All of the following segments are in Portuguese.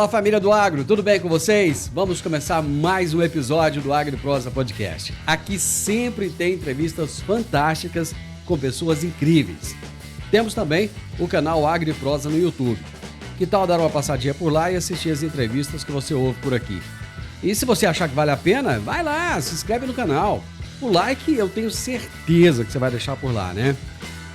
Fala, família do Agro, tudo bem com vocês? Vamos começar mais um episódio do AgriProsa Podcast. Aqui sempre tem entrevistas fantásticas com pessoas incríveis. Temos também o canal AgriProsa no YouTube. Que tal dar uma passadinha por lá e assistir as entrevistas que você ouve por aqui? E se você achar que vale a pena, vai lá, se inscreve no canal. O like eu tenho certeza que você vai deixar por lá, né?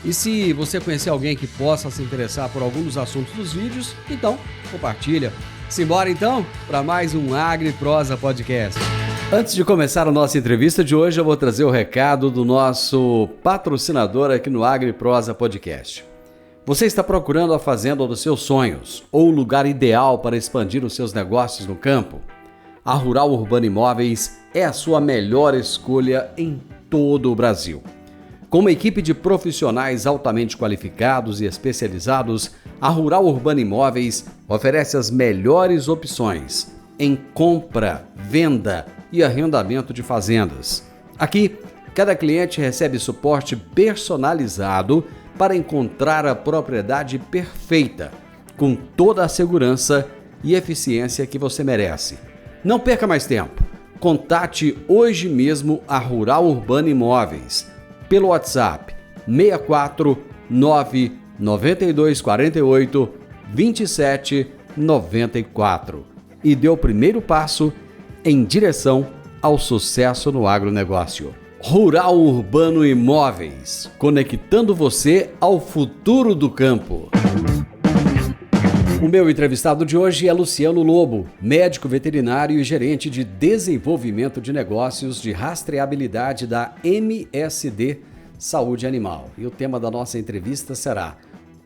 E se você conhecer alguém que possa se interessar por algum dos assuntos dos vídeos, então compartilha. Simbora então para mais um AgriProsa Podcast. Antes de começar a nossa entrevista de hoje, eu vou trazer o recado do nosso patrocinador aqui no AgriProsa Podcast. Você está procurando a fazenda dos seus sonhos ou o lugar ideal para expandir os seus negócios no campo? A Rural Urbano Imóveis é a sua melhor escolha em todo o Brasil. Com uma equipe de profissionais altamente qualificados e especializados, a Rural Urbano Imóveis oferece as melhores opções em compra, venda e arrendamento de fazendas. Aqui, cada cliente recebe suporte personalizado para encontrar a propriedade perfeita, com toda a segurança e eficiência que você merece. Não perca mais tempo. Contate hoje mesmo a Rural Urbano Imóveis pelo WhatsApp 64 992 48 27 94 e dê o primeiro passo em direção ao sucesso no agronegócio. Rural Urbano Imóveis, conectando você ao futuro do campo. O meu entrevistado de hoje é Luciano Lobo, médico veterinário e gerente de desenvolvimento de negócios de rastreabilidade da MSD Saúde Animal. E o tema da nossa entrevista será: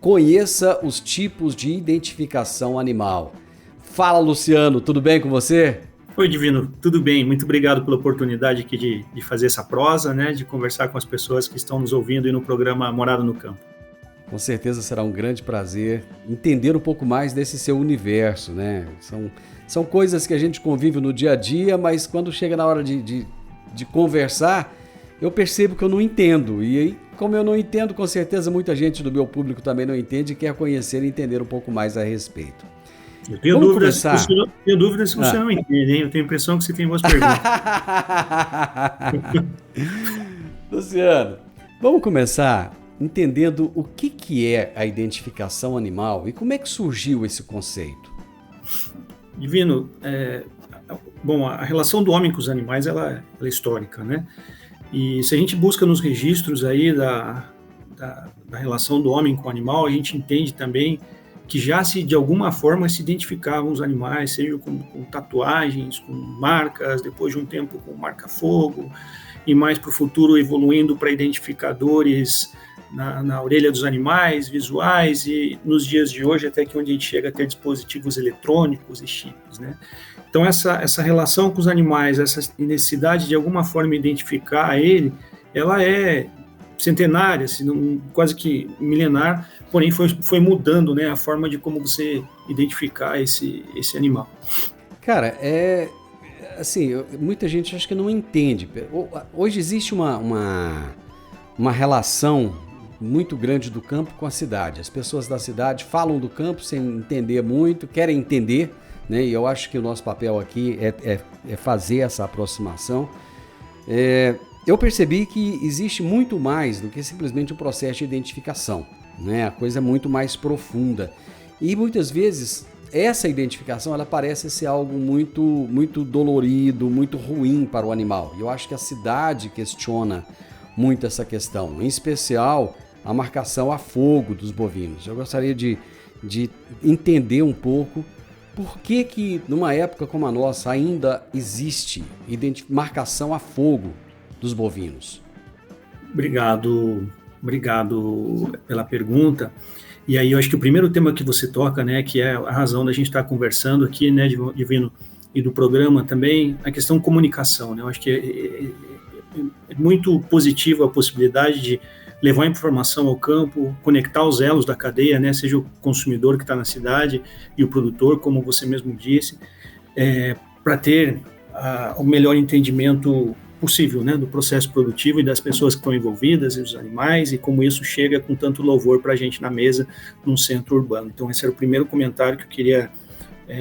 conheça os tipos de identificação animal. Fala, Luciano, tudo bem com você? Oi, Divino, tudo bem? Muito obrigado pela oportunidade aqui de fazer essa prosa, né, de conversar com as pessoas que estão nos ouvindo e no programa Morada no Campo. Com certeza será um grande prazer entender um pouco mais desse seu universo, né? São coisas que a gente convive no dia a dia, mas quando chega na hora de conversar, eu percebo que eu não entendo. E aí, como eu não entendo, com certeza muita gente do meu público também não entende e quer conhecer e entender um pouco mais a respeito. Eu tenho dúvidas se você não entende, hein? Eu tenho a impressão que você tem boas perguntas. Luciano, vamos começar entendendo o que é a identificação animal e como é que surgiu esse conceito. Divino, a relação do homem com os animais ela é histórica, né? E se a gente busca nos registros aí da relação do homem com o animal, a gente entende também que já de alguma forma se identificavam os animais, seja com tatuagens, com marcas, depois de um tempo com marca-fogo, e mais para o futuro evoluindo para identificadores na orelha dos animais, visuais, e nos dias de hoje até que onde a gente chega a ter dispositivos eletrônicos e chips, né? Então essa relação com os animais, essa necessidade de alguma forma identificar ele, ela é centenária, quase que milenar, porém foi mudando, né, a forma de como você identificar esse animal. Cara, assim, muita gente acha que não entende. Hoje existe uma relação muito grande do campo com a cidade. As pessoas da cidade falam do campo sem entender muito, querem entender, né? E eu acho que o nosso papel aqui é fazer essa aproximação. Eu percebi que existe muito mais do que simplesmente o processo de identificação, né? A coisa é muito mais profunda. E muitas vezes essa identificação ela parece ser algo muito, muito dolorido, muito ruim para o animal. E eu acho que a cidade questiona muito essa questão, em especial a marcação a fogo dos bovinos. Eu gostaria de entender um pouco por que numa época como a nossa ainda existe marcação a fogo dos bovinos. Obrigado pela pergunta. E aí eu acho que o primeiro tema que você toca, né, que é a razão da gente estar conversando aqui, né, Divino, e do programa também, a questão de comunicação, né? Eu acho que é muito positiva a possibilidade de levar a informação ao campo, conectar os elos da cadeia, né, seja o consumidor que está na cidade e o produtor, como você mesmo disse, para ter o melhor entendimento possível, né, do processo produtivo e das pessoas que estão envolvidas, e dos animais, e como isso chega com tanto louvor para a gente na mesa, num centro urbano. Então, esse era o primeiro comentário que eu queria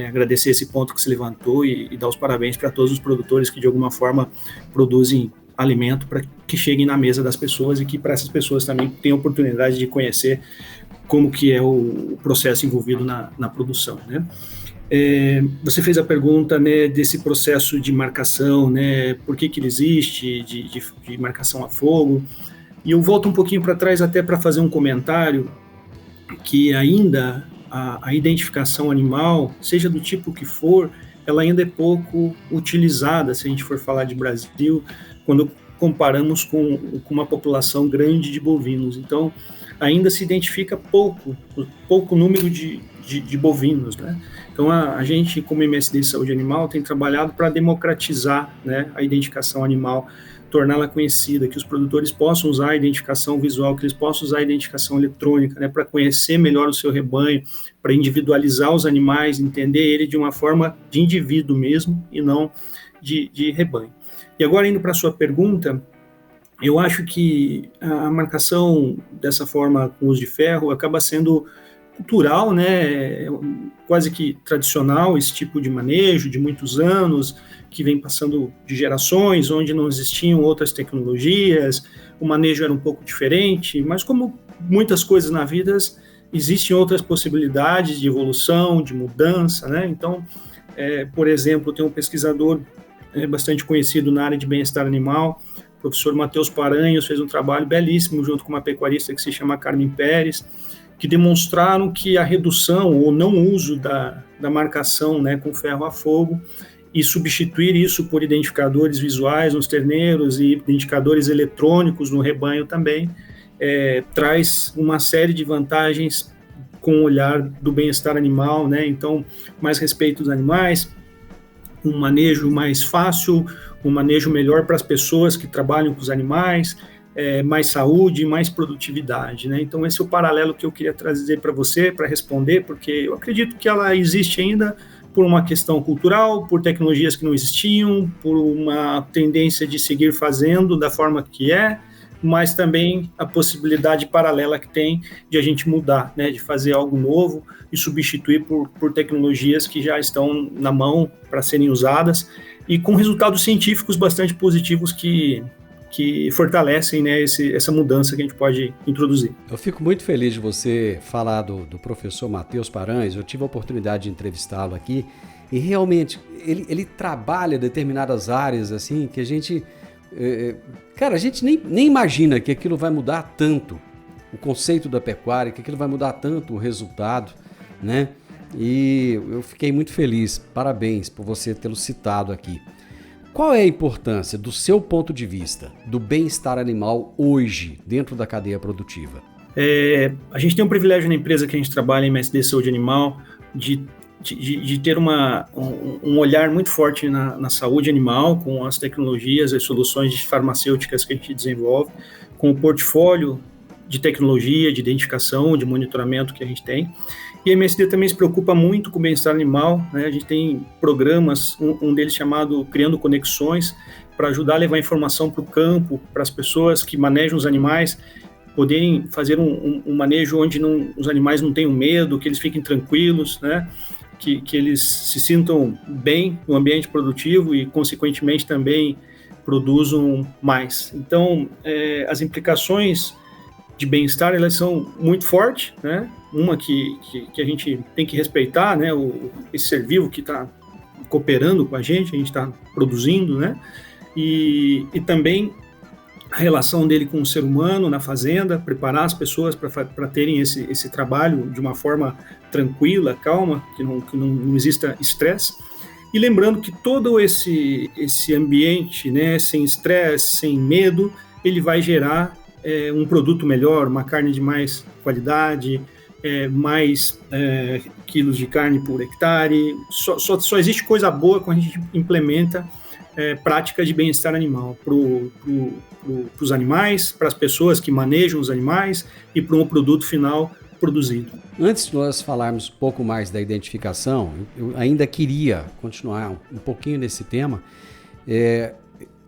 agradecer esse ponto que se levantou e dar os parabéns para todos os produtores que de alguma forma produzem alimento para que cheguem na mesa das pessoas e que para essas pessoas também tenham oportunidade de conhecer como que é o processo envolvido na produção, né? Você fez a pergunta, né, desse processo de marcação, né, por que ele existe, de marcação a fogo, e eu volto um pouquinho para trás até para fazer um comentário que ainda a identificação animal, seja do tipo que for, ela ainda é pouco utilizada, se a gente for falar de Brasil, quando comparamos com uma população grande de bovinos. Então, ainda se identifica pouco número de bovinos, né? Então, a gente, como MSD Saúde Animal, tem trabalhado para democratizar, né, a identificação animal, torná-la conhecida, que os produtores possam usar a identificação visual, que eles possam usar a identificação eletrônica, né, para conhecer melhor o seu rebanho, para individualizar os animais, entender ele de uma forma de indivíduo mesmo e não de rebanho. E agora, indo para a sua pergunta, eu acho que a marcação dessa forma com uso de ferro acaba sendo cultural, né, quase que tradicional, esse tipo de manejo de muitos anos, que vem passando de gerações, onde não existiam outras tecnologias, o manejo era um pouco diferente, mas como muitas coisas na vida, existem outras possibilidades de evolução, de mudança, né? Então, por exemplo, tem um pesquisador bastante conhecido na área de bem-estar animal, o professor Matheus Paranhos, fez um trabalho belíssimo junto com uma pecuarista que se chama Carmen Pérez, que demonstraram que a redução ou não uso da marcação, né, com ferro a fogo e substituir isso por identificadores visuais nos terneiros e identificadores eletrônicos no rebanho também, traz uma série de vantagens com o olhar do bem-estar animal, né? Então, mais respeito dos animais, um manejo mais fácil, um manejo melhor para as pessoas que trabalham com os animais, mais saúde, mais produtividade, né? Então, esse é o paralelo que eu queria trazer para você, para responder, porque eu acredito que ela existe ainda por uma questão cultural, por tecnologias que não existiam, por uma tendência de seguir fazendo da forma que mas também a possibilidade paralela que tem de a gente mudar, né, de fazer algo novo e substituir por tecnologias que já estão na mão para serem usadas e com resultados científicos bastante positivos que fortalecem, né, essa mudança que a gente pode introduzir. Eu fico muito feliz de você falar do professor Matheus Paranhos. Eu tive a oportunidade de entrevistá-lo aqui e realmente ele trabalha determinadas áreas assim que a gente... Cara, a gente nem imagina que aquilo vai mudar tanto o conceito da pecuária, que aquilo vai mudar tanto o resultado, né? E eu fiquei muito feliz. Parabéns por você tê-lo citado aqui. Qual é a importância, do seu ponto de vista, do bem-estar animal hoje dentro da cadeia produtiva? A gente tem um privilégio na empresa que a gente trabalha em MSD Saúde Animal de ter um olhar muito forte na saúde animal, com as tecnologias, as soluções farmacêuticas que a gente desenvolve, com o portfólio de tecnologia, de identificação, de monitoramento que a gente tem. E a MSD também se preocupa muito com o bem-estar animal, né? A gente tem programas, um deles chamado Criando Conexões, para ajudar a levar informação para o campo, para as pessoas que manejam os animais, poderem fazer um manejo onde os animais não tenham medo, que eles fiquem tranquilos, né? Que eles se sintam bem no ambiente produtivo e, consequentemente, também produzam mais. Então, as implicações de bem-estar, elas são muito fortes, né? Uma que a gente tem que respeitar, né? Esse ser vivo que está cooperando com a gente está produzindo, né? E também a relação dele com o ser humano na fazenda, preparar as pessoas para terem esse trabalho de uma forma tranquila, calma, que não exista estresse. E lembrando que todo esse ambiente, né, sem estresse, sem medo, ele vai gerar um produto melhor, uma carne de mais qualidade, mais quilos de carne por hectare. Só existe coisa boa quando a gente implementa práticas de bem-estar animal para os animais, para as pessoas que manejam os animais e para um produto final produzido. Antes de nós falarmos um pouco mais da identificação, eu ainda queria continuar um pouquinho nesse tema.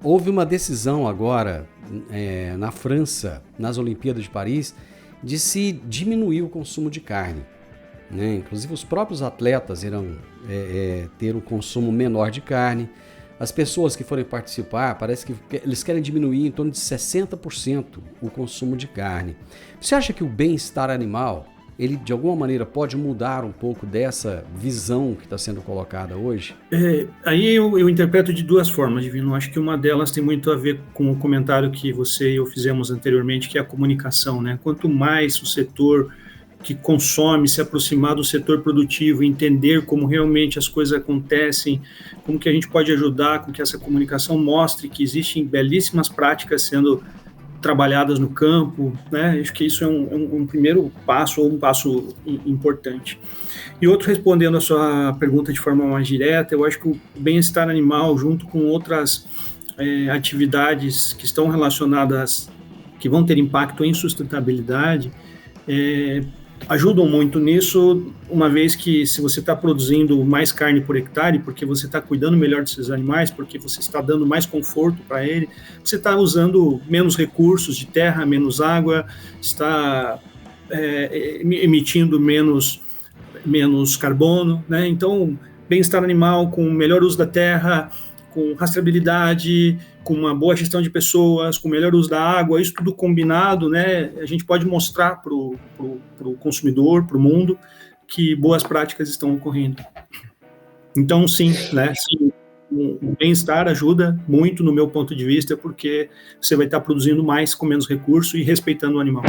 Houve uma decisão agora na França, nas Olimpíadas de Paris, de se diminuir o consumo de carne. né? Inclusive os próprios atletas irão ter um consumo menor de carne. As pessoas que forem participar, parece que eles querem diminuir em torno de 60% o consumo de carne. Você acha que o bem-estar animal, ele de alguma maneira pode mudar um pouco dessa visão que está sendo colocada hoje? Aí eu interpreto de duas formas, Divino. Acho que uma delas tem muito a ver com o comentário que você e eu fizemos anteriormente, que é a comunicação, né? Quanto mais o setor que consome se aproximar do setor produtivo, entender como realmente as coisas acontecem, como que a gente pode ajudar com que essa comunicação mostre que existem belíssimas práticas sendo trabalhadas no campo, né? Acho que isso é um primeiro passo, ou um passo importante. E outro, respondendo a sua pergunta de forma mais direta, eu acho que o bem-estar animal, junto com outras atividades que estão relacionadas, que vão ter impacto em sustentabilidade, ajudam muito nisso, uma vez que se você está produzindo mais carne por hectare, porque você está cuidando melhor desses animais, porque você está dando mais conforto para ele, você está usando menos recursos de terra, menos água, está emitindo menos carbono, né? Então, bem-estar animal com melhor uso da terra, com rastreabilidade, com uma boa gestão de pessoas, com melhor uso da água, isso tudo combinado, né? A gente pode mostrar para o consumidor, para o mundo, que boas práticas estão ocorrendo. Então, sim, né? Sim, o bem-estar ajuda muito, no meu ponto de vista, porque você vai estar produzindo mais com menos recurso e respeitando o animal.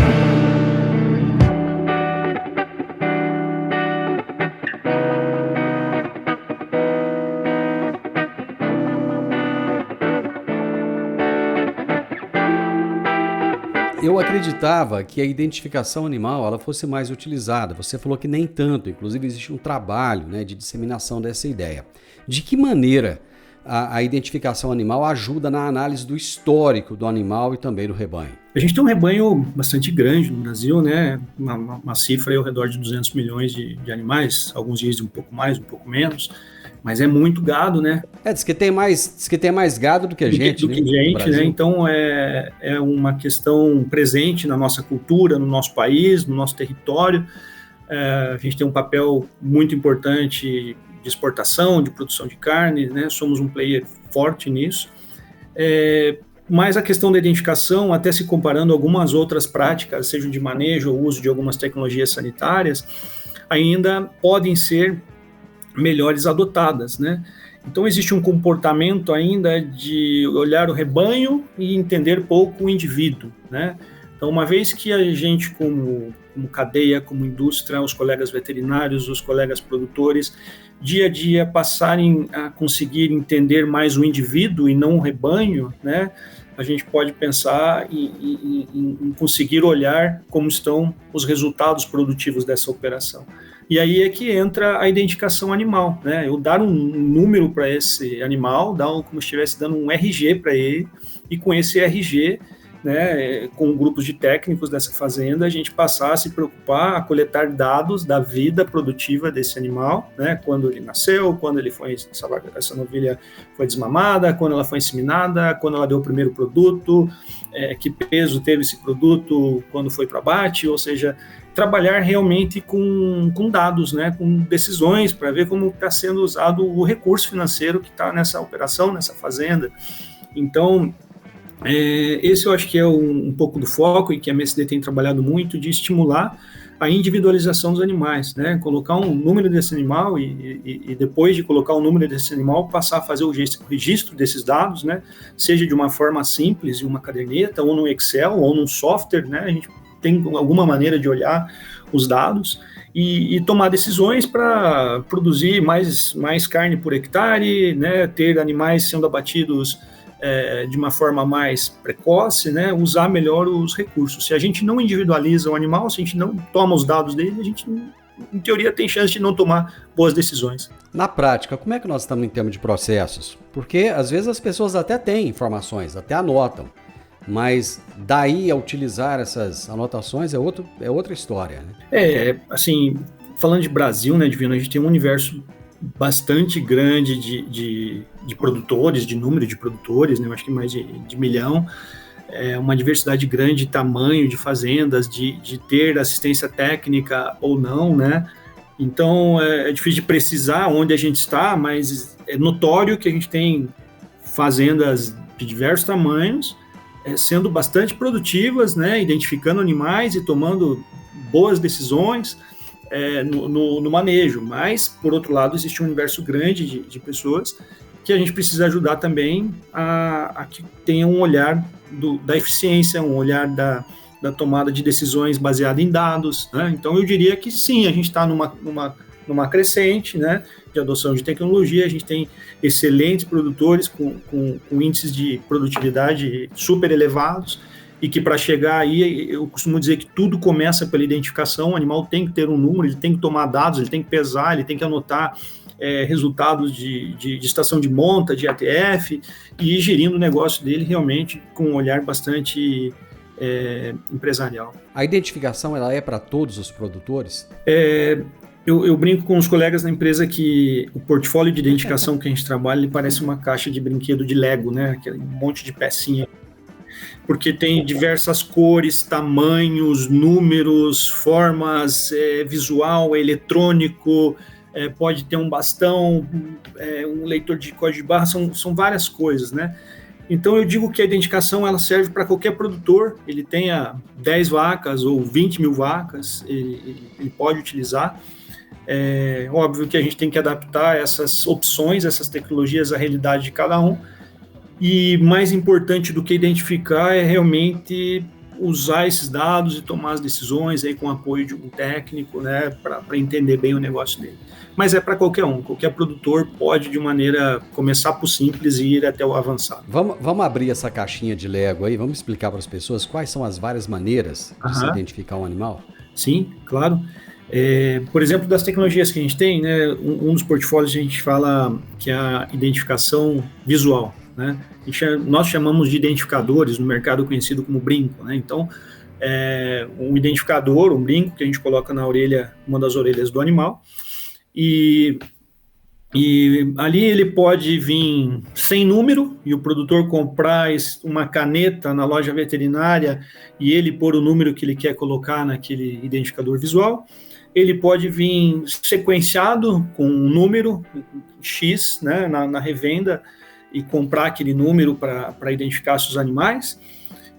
Eu acreditava que a identificação animal ela fosse mais utilizada. Você falou que nem tanto, inclusive existe um trabalho, né, de disseminação dessa ideia. De que maneira a identificação animal ajuda na análise do histórico do animal e também do rebanho? A gente tem um rebanho bastante grande no Brasil, né? Uma cifra aí ao redor de 200 milhões de animais, alguns dizem um pouco mais, um pouco menos, mas é muito gado, né? Diz que tem mais gado do que gente, do que gente, né? Então é uma questão presente na nossa cultura, no nosso país, no nosso território. A gente tem um papel muito importante de exportação, de produção de carne, né? Somos um player forte nisso. Mas a questão da identificação, até se comparando a algumas outras práticas, sejam de manejo ou uso de algumas tecnologias sanitárias, ainda podem ser melhores adotadas, né? Então existe um comportamento ainda de olhar o rebanho e entender pouco o indivíduo, né? Então, uma vez que a gente, como cadeia, como indústria, os colegas veterinários, os colegas produtores, dia a dia passarem a conseguir entender mais o indivíduo e não o rebanho, né? A gente pode pensar em conseguir olhar como estão os resultados produtivos dessa operação. E aí é que entra a identificação animal, né? Eu dar um número para esse animal, como se estivesse dando um RG para ele, e com esse RG, né, com grupos de técnicos dessa fazenda, a gente passar a se preocupar, a coletar dados da vida produtiva desse animal, né, quando ele nasceu, quando ele foi, essa novilha foi desmamada, quando ela foi inseminada, quando ela deu o primeiro produto, que peso teve esse produto quando foi para abate, ou seja, trabalhar realmente com dados, né, com decisões, para ver como está sendo usado o recurso financeiro que está nessa operação, nessa fazenda. Então, esse eu acho que é um pouco do foco e que a MSD tem trabalhado muito, de estimular a individualização dos animais, né? Colocar um número desse animal e depois de colocar o número desse animal, passar a fazer o registro desses dados, né? Seja de uma forma simples, em uma caderneta, ou no Excel, ou num software, né? A gente tem alguma maneira de olhar os dados e tomar decisões para produzir mais carne por hectare, né? Ter animais sendo abatidos de uma forma mais precoce, né, usar melhor os recursos. Se a gente não individualiza o animal, se a gente não toma os dados dele, a gente, em teoria, tem chance de não tomar boas decisões. Na prática, como é que nós estamos em termos de processos? Porque, às vezes, as pessoas até têm informações, até anotam, mas daí a utilizar essas anotações é outra história, né? Assim, falando de Brasil, né, Divino, a gente tem um universo bastante grande de produtores, de número de produtores, né? Eu acho que mais de 1 milhão, uma diversidade grande de tamanho de fazendas, de ter assistência técnica ou não, né? Então, é difícil de precisar onde a gente está, mas é notório que a gente tem fazendas de diversos tamanhos, sendo bastante produtivas, né, identificando animais e tomando boas decisões no manejo. Mas, por outro lado, existe um universo grande de pessoas que a gente precisa ajudar também a que tenham um olhar da eficiência, um olhar da tomada de decisões baseada em dados, né? Então, eu diria que sim, a gente está numa crescente, né, de adoção de tecnologia. A gente tem excelentes produtores com índices de produtividade super elevados, e que para chegar aí, eu costumo dizer que tudo começa pela identificação. O animal tem que ter um número, ele tem que tomar dados, ele tem que pesar, ele tem que anotar resultados de estação de monta, de ATF, e ir gerindo o negócio dele realmente com um olhar bastante empresarial. A identificação, ela é para todos os produtores? Eu brinco com os colegas da empresa que o portfólio de identificação que a gente trabalha, ele parece uma caixa de brinquedo de Lego, né? Aquele monte de pecinha. Porque tem diversas cores, tamanhos, números, formas, visual, eletrônico, pode ter um bastão, um leitor de código de barra, são várias coisas, né? Então, eu digo que a identificação ela serve para qualquer produtor, ele tenha 10 vacas ou 20 mil vacas, ele pode utilizar. Óbvio que a gente tem que adaptar essas opções, essas tecnologias à realidade de cada um, e mais importante do que identificar é realmente usar esses dados e tomar as decisões aí com o apoio de um técnico, né, para entender bem o negócio dele. Mas é para qualquer produtor pode de maneira começar por simples e ir até o avançado. Vamos abrir essa caixinha de Lego aí, vamos explicar para as pessoas quais são as várias maneiras de se identificar um animal? Sim, claro. Por exemplo, das tecnologias que a gente tem, né, um dos portfólios a gente fala que é a identificação visual, né? Nós chamamos de identificadores no mercado conhecido como brinco, né? Então, um identificador, um brinco que a gente coloca na orelha, uma das orelhas do animal, e ali ele pode vir sem número e o produtor comprar uma caneta na loja veterinária e ele pôr o número que ele quer colocar naquele identificador visual. Ele pode vir sequenciado com um número X, né, na revenda, e comprar aquele número para identificar seus animais.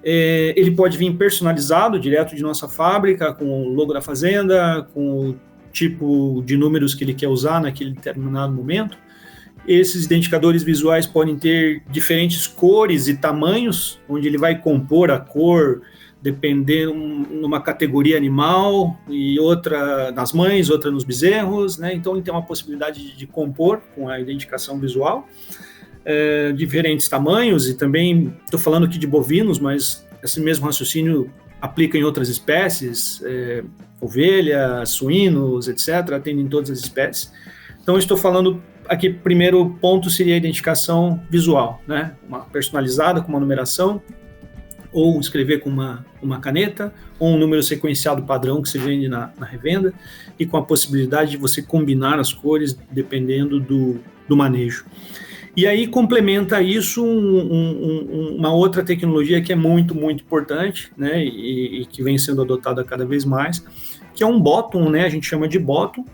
Ele pode vir personalizado, direto de nossa fábrica, com o logo da fazenda, com o tipo de números que ele quer usar naquele determinado momento. Esses identificadores visuais podem ter diferentes cores e tamanhos, onde ele vai compor a cor, dependendo numa categoria animal, e outra nas mães, outra nos bezerros, né? Então, ele tem uma possibilidade de compor com a identificação visual, diferentes tamanhos, e também estou falando aqui de bovinos, mas esse mesmo raciocínio aplica em outras espécies, ovelhas, suínos, etc., atendem todas as espécies. Então, estou falando aqui, primeiro ponto seria a identificação visual, né? Uma personalizada com uma numeração, ou escrever com uma caneta, ou um número sequenciado padrão que se vende na revenda, e com a possibilidade de você combinar as cores dependendo do manejo. E aí complementa isso uma outra tecnologia que é muito, muito importante, né, e que vem sendo adotada cada vez mais, que é um bottom, né, a gente chama de bottom,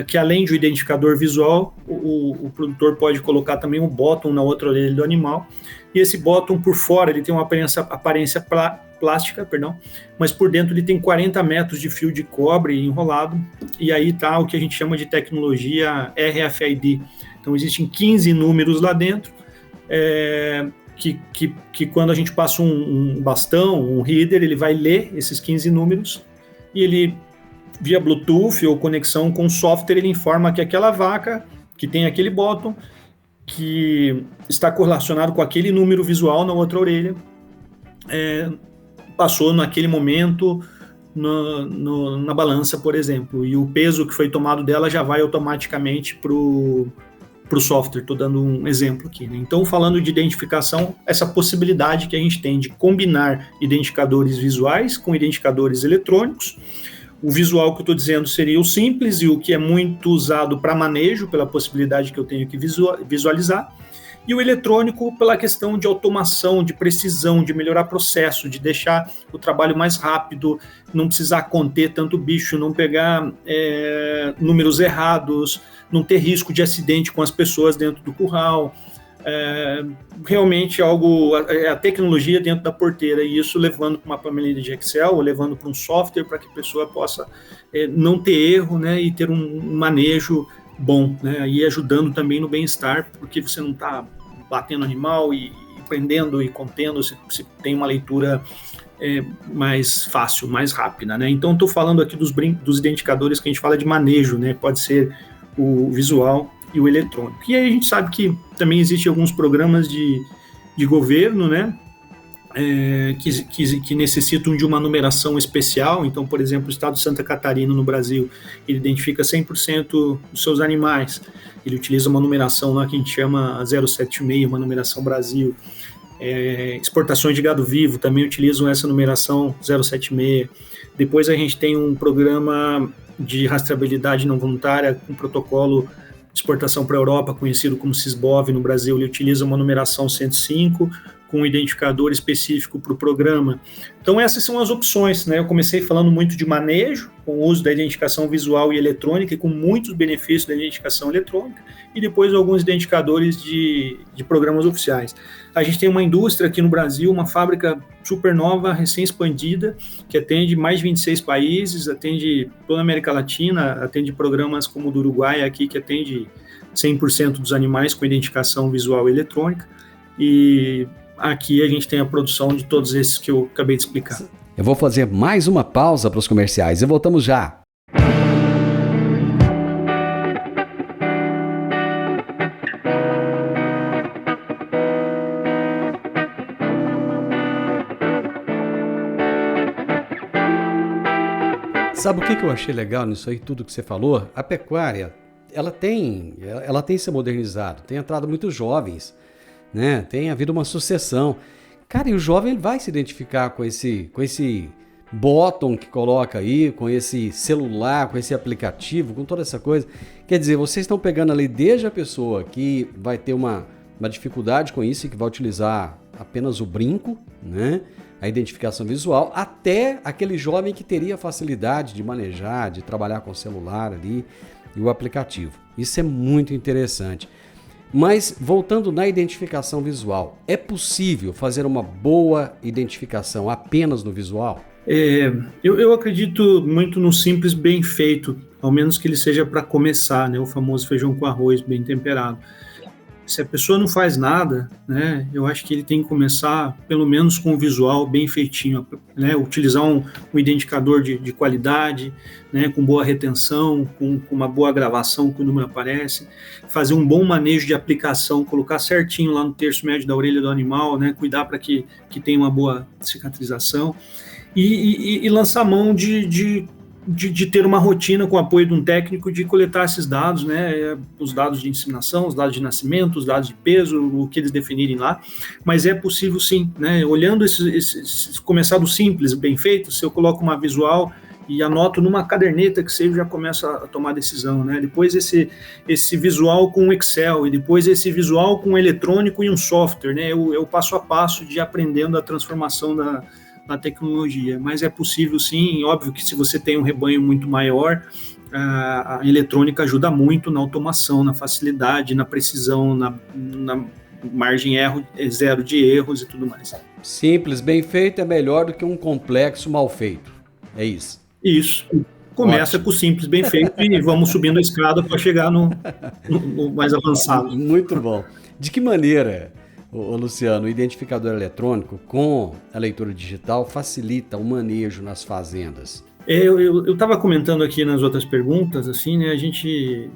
que além do identificador visual, o produtor pode colocar também um bottom na outra orelha do animal, e esse bottom por fora ele tem uma aparência plástica, mas por dentro ele tem 40 metros de fio de cobre enrolado, e aí está o que a gente chama de tecnologia RFID. Então, existem 15 números lá dentro, que quando a gente passa um bastão, um reader, ele vai ler esses 15 números, e ele, via Bluetooth ou conexão com software, ele informa que aquela vaca, que tem aquele bottom, que está correlacionado com aquele número visual na outra orelha, passou naquele momento na balança, por exemplo, e o peso que foi tomado dela já vai automaticamente para o software. Estou dando um exemplo aqui, né? Então, falando de identificação, essa possibilidade que a gente tem de combinar identificadores visuais com identificadores eletrônicos. O visual que eu estou dizendo seria o simples, e o que é muito usado para manejo, pela possibilidade que eu tenho que visualizar. e o eletrônico pela questão de automação, de precisão, de melhorar processo, de deixar o trabalho mais rápido, não precisar conter tanto bicho, não pegar números errados, não ter risco de acidente com as pessoas dentro do curral. Realmente a tecnologia dentro da porteira, e isso levando para uma planilha de Excel, ou levando para um software para que a pessoa possa não ter erro, né, e ter um manejo bom, né, e ajudando também no bem-estar, porque você não está batendo animal e prendendo e contendo, você tem uma leitura mais fácil, mais rápida, né? Então estou falando aqui dos identificadores que a gente fala de manejo, né? Pode ser o visual e o eletrônico. E aí a gente sabe que também existem alguns programas de governo, né, que necessitam de uma numeração especial. Então, por exemplo, o estado de Santa Catarina, no Brasil, ele identifica 100% dos seus animais. Ele utiliza uma numeração lá que a gente chama 076, uma numeração Brasil. Exportações de gado vivo também utilizam essa numeração 076. Depois a gente tem um programa de rastreabilidade não voluntária com protocolo exportação para a Europa, conhecido como SISBOV. No Brasil, ele utiliza uma numeração 105, com um identificador específico para o programa. Então, essas são as opções, né? Eu comecei falando muito de manejo, com o uso da identificação visual e eletrônica, e com muitos benefícios da identificação eletrônica, e depois alguns identificadores de programas oficiais. A gente tem uma indústria aqui no Brasil, uma fábrica super nova, recém-expandida, que atende mais de 26 países, atende toda a América Latina, atende programas como o do Uruguai aqui, que atende 100% dos animais com identificação visual e eletrônica, e aqui a gente tem a produção de todos esses que eu acabei de explicar. Eu vou fazer mais uma pausa para os comerciais e voltamos já. Sabe o que eu achei legal nisso aí, tudo que você falou? A pecuária, ela tem se modernizado, tem entrado muitos jovens, né? Tem havido uma sucessão. Cara, e o jovem ele vai se identificar com esse bottom que coloca aí, com esse celular, com esse aplicativo, com toda essa coisa. Quer dizer, vocês estão pegando ali desde a pessoa que vai ter uma dificuldade com isso e que vai utilizar apenas o brinco, né? A identificação visual, até aquele jovem que teria facilidade de manejar, de trabalhar com o celular ali e o aplicativo. Isso é muito interessante. Mas, voltando na identificação visual, é possível fazer uma boa identificação apenas no visual? Eu acredito muito no simples bem feito, ao menos que ele seja para começar, né? O famoso feijão com arroz bem temperado. Se a pessoa não faz nada, né, eu acho que ele tem que começar pelo menos com o visual bem feitinho, né, utilizar um identificador de qualidade, né, com boa retenção, com uma boa gravação que o número aparece, fazer um bom manejo de aplicação, colocar certinho lá no terço médio da orelha do animal, né, cuidar para que tenha uma boa cicatrização e lançar mão de ter uma rotina com o apoio de um técnico de coletar esses dados, né, os dados de inseminação, os dados de nascimento, os dados de peso, o que eles definirem lá, mas é possível sim, né, olhando começar do simples, bem feito, se eu coloco uma visual e anoto numa caderneta que seja, já começa a tomar decisão, né, depois esse visual com Excel, e depois esse visual com eletrônico e um software, né, eu passo a passo de aprendendo a transformação na tecnologia, mas é possível sim. Óbvio que se você tem um rebanho muito maior, a eletrônica ajuda muito na automação, na facilidade, na precisão, na margem zero de erros e tudo mais. Simples, bem feito é melhor do que um complexo mal feito, é isso? Isso. Começa Ótimo. Com o simples, bem feito e vamos subindo a escada para chegar no mais avançado. Muito bom. De que maneira, Luciano, o identificador eletrônico com a leitura digital facilita o manejo nas fazendas? Eu estava comentando aqui nas outras perguntas, assim, né? A gente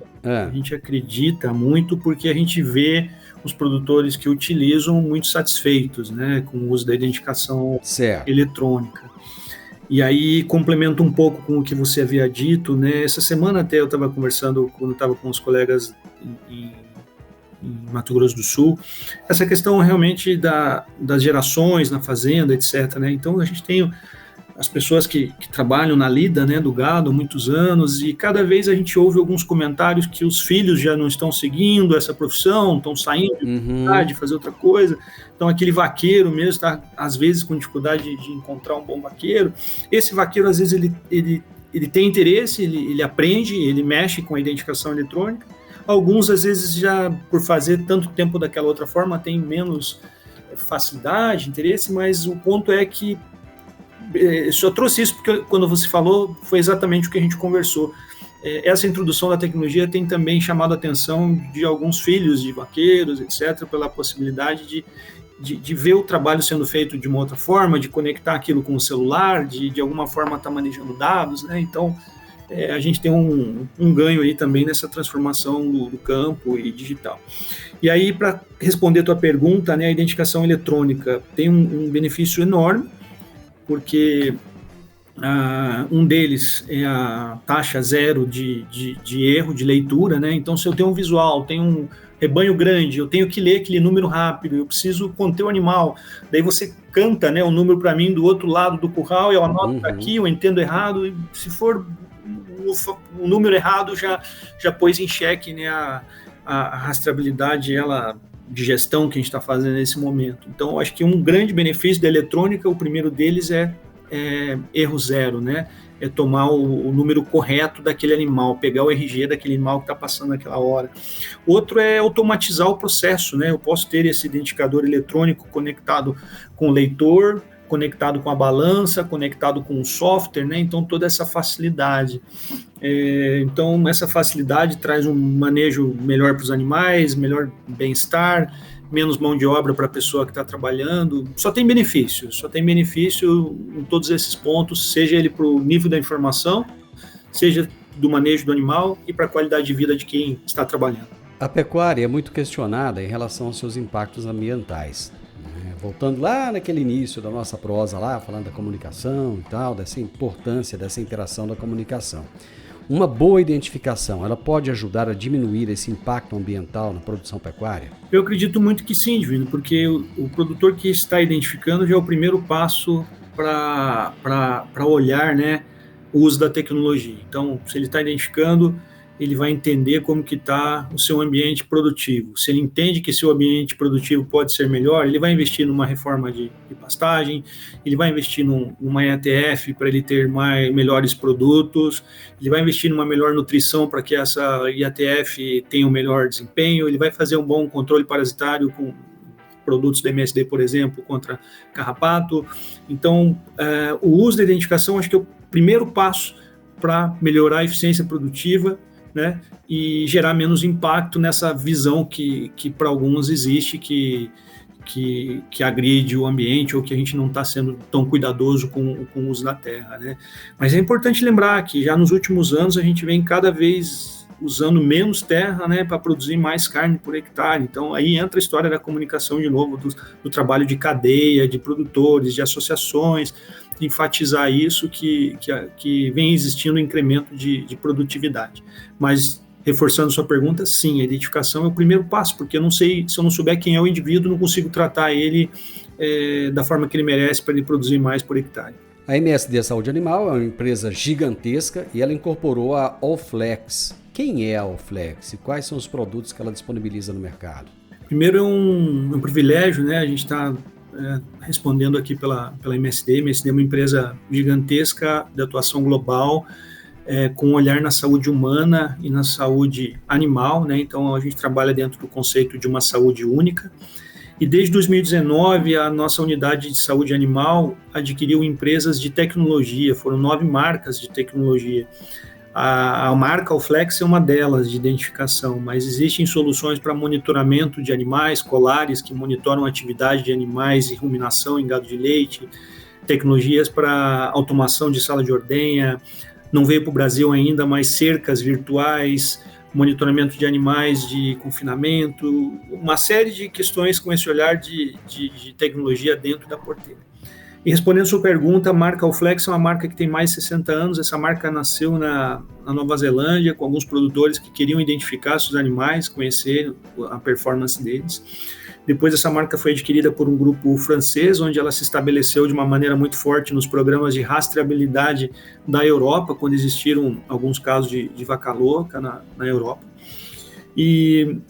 acredita muito porque a gente vê os produtores que utilizam muito satisfeitos, né, com o uso da identificação eletrônica. E aí complementa um pouco com o que você havia dito, né? Essa semana até eu estava conversando, quando estava com os colegas em Mato Grosso do Sul, essa questão realmente das gerações na fazenda, etc., né? Então a gente tem as pessoas que trabalham na lida, né, do gado há muitos anos, e cada vez a gente ouve alguns comentários que os filhos já não estão seguindo essa profissão, estão saindo de fazer outra coisa. Então aquele vaqueiro mesmo está às vezes com dificuldade de encontrar um bom vaqueiro. Esse vaqueiro às vezes ele tem interesse, ele aprende, ele mexe com a identificação eletrônica. Alguns às vezes já por fazer tanto tempo daquela outra forma tem menos facilidade, interesse, mas o ponto é que só trouxe isso porque quando você falou foi exatamente o que a gente conversou. Essa introdução da tecnologia tem também chamado a atenção de alguns filhos de vaqueiros, etc., pela possibilidade de ver o trabalho sendo feito de uma outra forma, de conectar aquilo com o celular, de alguma forma estar manejando dados, né? Então, a gente tem um ganho aí também nessa transformação do campo e digital. E aí, para responder a tua pergunta, né, a identificação eletrônica tem um benefício enorme, porque um deles é a taxa zero de erro, de leitura, né? Então, se eu tenho um visual, tenho um rebanho grande, eu tenho que ler aquele número rápido, eu preciso conter o animal, daí você canta, né, o número para mim do outro lado do curral, eu anoto aqui, eu entendo errado, e se for o número errado, já pôs em xeque, né, a rastreabilidade de gestão que a gente está fazendo nesse momento. Então, acho que um grande benefício da eletrônica, o primeiro deles é erro zero, né? É tomar o número correto daquele animal, pegar o RG daquele animal que está passando naquela hora. Outro é automatizar o processo, né? Eu posso ter esse identificador eletrônico conectado com o leitor, conectado com a balança, conectado com o software, né? Então, toda essa facilidade. Então, essa facilidade traz um manejo melhor para os animais, melhor bem-estar, menos mão de obra para a pessoa que está trabalhando. Só tem benefício em todos esses pontos, seja ele para o nível da informação, seja do manejo do animal e para a qualidade de vida de quem está trabalhando. A pecuária é muito questionada em relação aos seus impactos ambientais. Voltando lá naquele início da nossa prosa lá, falando da comunicação e tal, dessa importância, dessa interação da comunicação. Uma boa identificação, ela pode ajudar a diminuir esse impacto ambiental na produção pecuária? Eu acredito muito que sim, Divino, porque o produtor que está identificando já é o primeiro passo para olhar, né, o uso da tecnologia. Então, se ele está identificando, ele vai entender como que está o seu ambiente produtivo. Se ele entende que seu ambiente produtivo pode ser melhor, ele vai investir numa reforma de pastagem, ele vai investir numa IATF para ele ter melhores produtos, ele vai investir numa melhor nutrição para que essa IATF tenha um melhor desempenho, ele vai fazer um bom controle parasitário com produtos da MSD, por exemplo, contra carrapato. Então, o uso da identificação acho que é o primeiro passo para melhorar a eficiência produtiva, né, e gerar menos impacto nessa visão que para alguns existe, que agride o ambiente ou que a gente não está sendo tão cuidadoso com o uso da terra, né? Mas é importante lembrar que já nos últimos anos a gente vem cada vez usando menos terra, né, para produzir mais carne por hectare. Então aí entra a história da comunicação de novo, do trabalho de cadeia, de produtores, de associações, de enfatizar isso que vem existindo um incremento de produtividade. Mas, reforçando sua pergunta, sim, a identificação é o primeiro passo, porque eu não sei, se eu não souber quem é o indivíduo, não consigo tratar ele da forma que ele merece para ele produzir mais por hectare. A MSD Saúde Animal é uma empresa gigantesca e ela incorporou a Allflex. Quem é a Allflex e quais são os produtos que ela disponibiliza no mercado? Primeiro é um privilégio, né? A gente está respondendo aqui pela MSD. A MSD é uma empresa gigantesca de atuação global, com um olhar na saúde humana e na saúde animal, né? Então a gente trabalha dentro do conceito de uma saúde única. E desde 2019 a nossa unidade de saúde animal adquiriu empresas de tecnologia, foram 9 marcas de tecnologia. A marca Allflex é uma delas de identificação, mas existem soluções para monitoramento de animais, colares que monitoram a atividade de animais e ruminação em gado de leite, tecnologias para automação de sala de ordenha, não veio para o Brasil ainda, mas cercas virtuais, monitoramento de animais de confinamento, uma série de questões com esse olhar de tecnologia dentro da porteira. E respondendo a sua pergunta, a marca Allflex é uma marca que tem mais de 60 anos. Essa marca nasceu na Nova Zelândia, com alguns produtores que queriam identificar seus animais, conhecer a performance deles. Depois essa marca foi adquirida por um grupo francês, onde ela se estabeleceu de uma maneira muito forte nos programas de rastreabilidade da Europa, quando existiram alguns casos de vaca louca na Europa. E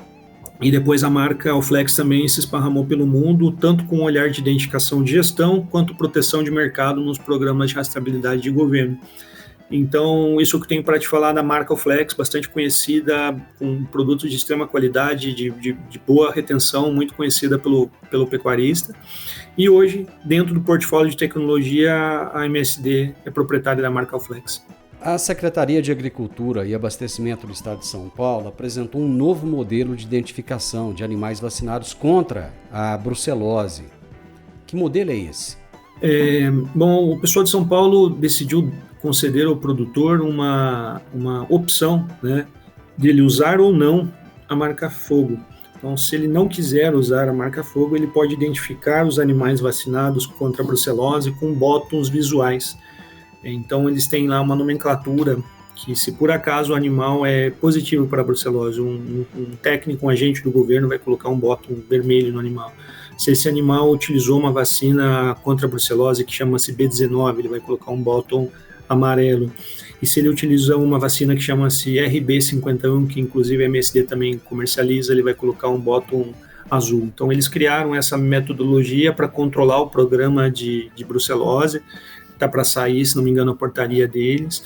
depois a marca Alflex também se esparramou pelo mundo, tanto com um olhar de identificação de gestão, quanto proteção de mercado nos programas de rastreabilidade de governo. Então, isso que eu tenho para te falar da marca Alflex, bastante conhecida, com produtos de extrema qualidade, de boa retenção, muito conhecida pelo pecuarista. E hoje, dentro do portfólio de tecnologia, a MSD é proprietária da marca Alflex. A Secretaria de Agricultura e Abastecimento do Estado de São Paulo apresentou um novo modelo de identificação de animais vacinados contra a brucelose. Que modelo é esse? Bom, o pessoal de São Paulo decidiu conceder ao produtor uma opção, né, de ele usar ou não a marca Fogo. Então, se ele não quiser usar a marca Fogo, ele pode identificar os animais vacinados contra a brucelose com botões visuais. Então, eles têm lá uma nomenclatura que, se por acaso o animal é positivo para a brucelose, um técnico, um agente do governo vai colocar um botão vermelho no animal. Se esse animal utilizou uma vacina contra a brucelose que chama-se B19, ele vai colocar um botão amarelo. E se ele utiliza uma vacina que chama-se RB51, que inclusive a MSD também comercializa, ele vai colocar um botão azul. Então, eles criaram essa metodologia para controlar o programa de brucelose. Está para sair, se não me engano, a portaria deles,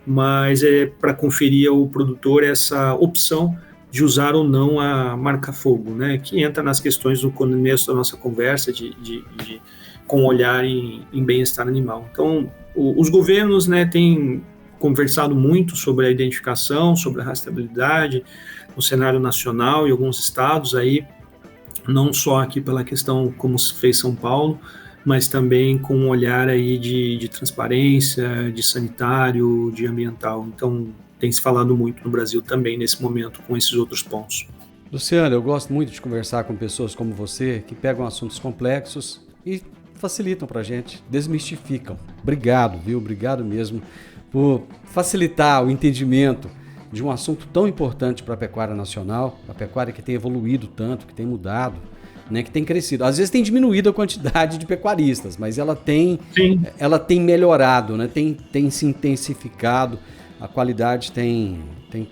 mas é para conferir ao produtor essa opção de usar ou não a marca Fogo, né, que entra nas questões do começo da nossa conversa, com olhar em bem-estar animal. Então, os governos, né, têm conversado muito sobre a identificação, sobre a rastreabilidade no cenário nacional e alguns estados aí, não só aqui pela questão como se fez São Paulo, mas também com um olhar aí de transparência, de sanitário, de ambiental. Então, tem se falado muito no Brasil também nesse momento com esses outros pontos. Luciano, eu gosto muito de conversar com pessoas como você, que pegam assuntos complexos e facilitam para a gente, desmistificam. Obrigado, viu? Obrigado mesmo por facilitar o entendimento de um assunto tão importante para a pecuária nacional, a pecuária que tem evoluído tanto, que tem mudado, né, que tem crescido. Às vezes tem diminuído a quantidade de pecuaristas, mas ela tem melhorado, né, tem se intensificado, a qualidade tem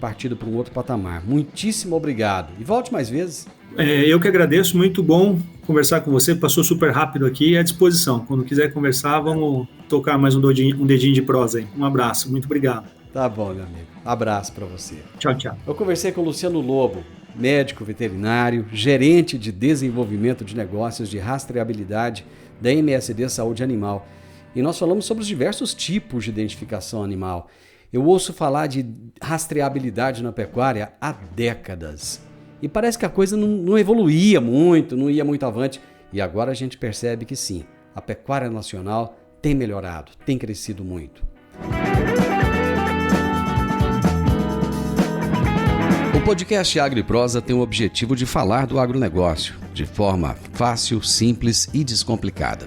partido para um outro patamar. Muitíssimo obrigado. E volte mais vezes. Eu que agradeço, muito bom conversar com você, passou super rápido aqui, à disposição. Quando quiser conversar, vamos tocar mais um dedinho de prosa aí. Um abraço, muito obrigado. Tá bom, meu amigo. Abraço para você. Tchau, tchau. Eu conversei com o Luciano Lobo, médico veterinário, gerente de desenvolvimento de negócios de rastreabilidade da MSD Saúde Animal. E nós falamos sobre os diversos tipos de identificação animal. Eu ouço falar de rastreabilidade na pecuária há décadas. E parece que a coisa não evoluía muito, não ia muito avante. E agora a gente percebe que sim, a pecuária nacional tem melhorado, tem crescido muito. O podcast Agro e Prosa tem o objetivo de falar do agronegócio de forma fácil, simples e descomplicada.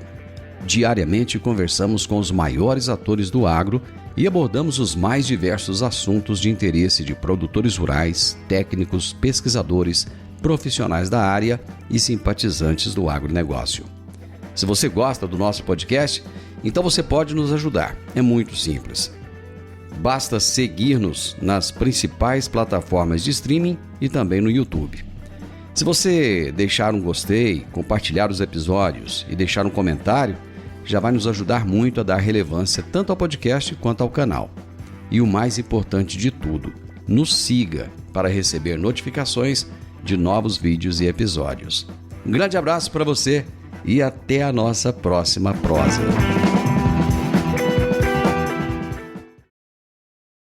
Diariamente conversamos com os maiores atores do agro e abordamos os mais diversos assuntos de interesse de produtores rurais, técnicos, pesquisadores, profissionais da área e simpatizantes do agronegócio. Se você gosta do nosso podcast, então você pode nos ajudar. É muito simples. Basta seguir-nos nas principais plataformas de streaming e também no YouTube. Se você deixar um gostei, compartilhar os episódios e deixar um comentário, já vai nos ajudar muito a dar relevância tanto ao podcast quanto ao canal. E o mais importante de tudo, nos siga para receber notificações de novos vídeos e episódios. Um grande abraço para você e até a nossa próxima prosa.